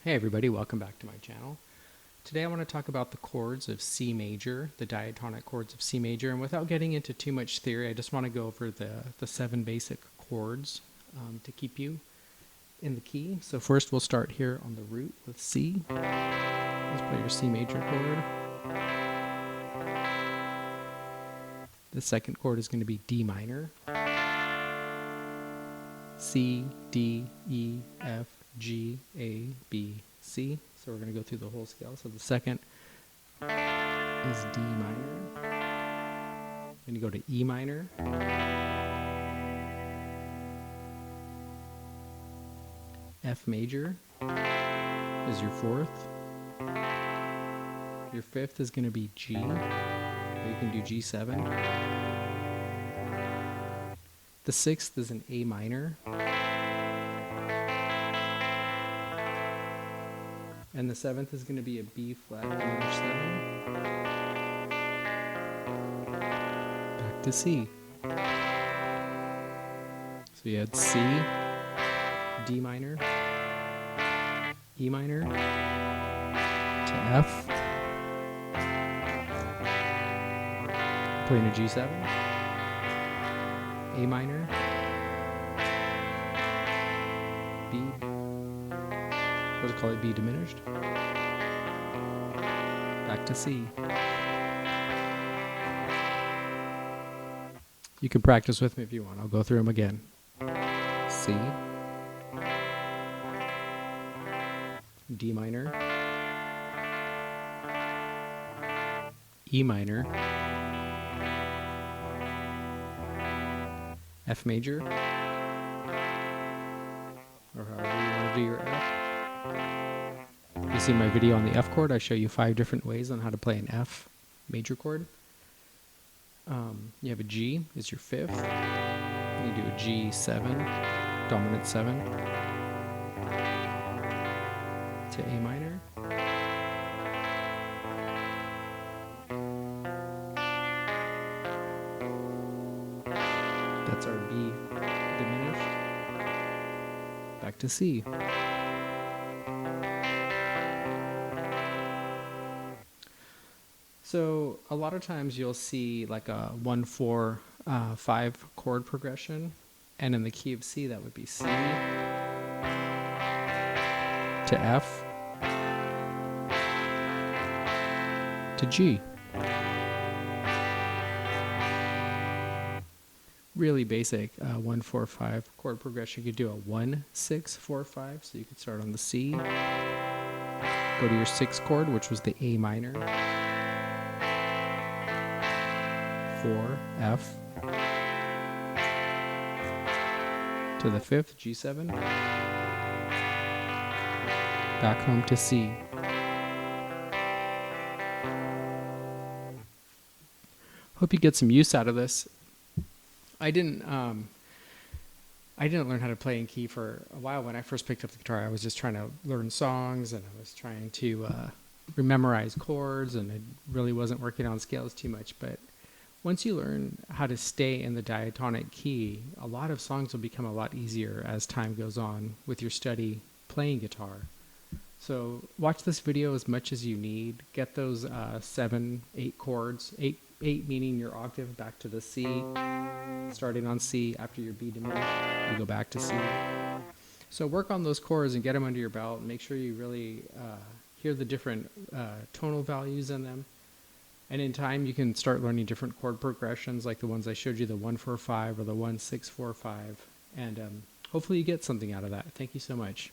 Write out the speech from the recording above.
Hey everybody, welcome back to my channel. Today I want to talk about the chords of C major, the diatonic chords of C major, and without getting into too much theory, I just want to go over the 7 basic chords to keep you in the key. So first we'll start here on the root with C. Let's play your C major chord. The second chord is going to be D minor. C, D, E, F, G, A, B, C. So we're going to go through the whole scale. So the second is D minor. Then you go to E minor. F major is your fourth. Your fifth is going to be G. Or you can do G7. The sixth is an A minor. And the seventh is going to be a B flat minor 7. Back to C. So you had C, D minor, E minor, to F, playing a G7, A minor, B, let's call it B diminished, back to C. You can practice with me if you want. I'll go through them again. C, D minor, E minor, F major, or however you want to do your F. You see my video on the F chord. I show you 5 different ways on how to play an F major chord. You have a G is your fifth. You do a G7, dominant 7, to A minor. That's our B diminished. Back to C. So a lot of times you'll see like a 1, 4, 5 chord progression, and in the key of C that would be C to F to G. Really basic 1, 4, 5 chord progression. You could do a 1, 6, 4, 5. So you could start on the C, go to your 6th chord, which was the A minor, 4, F, to the 5th, G7, back home to C. Hope you get some use out of this. I didn't learn how to play in key for a while. When I first picked up the guitar, I was just trying to learn songs, and I was trying to memorize chords, and I really wasn't working on scales too much. But once you learn how to stay in the diatonic key, a lot of songs will become a lot easier as time goes on with your study playing guitar. So watch this video as much as you need. Get those 7, 8 chords, 8 meaning your octave back to the C, starting on C. After your B diminished, you go back to C. So work on those chords and get them under your belt, and make sure you really hear the different tonal values in them. And in time, you can start learning different chord progressions like the ones I showed you, the 1, 4, 5 or the 1, 6, 4, 5. And hopefully you get something out of that. Thank you so much.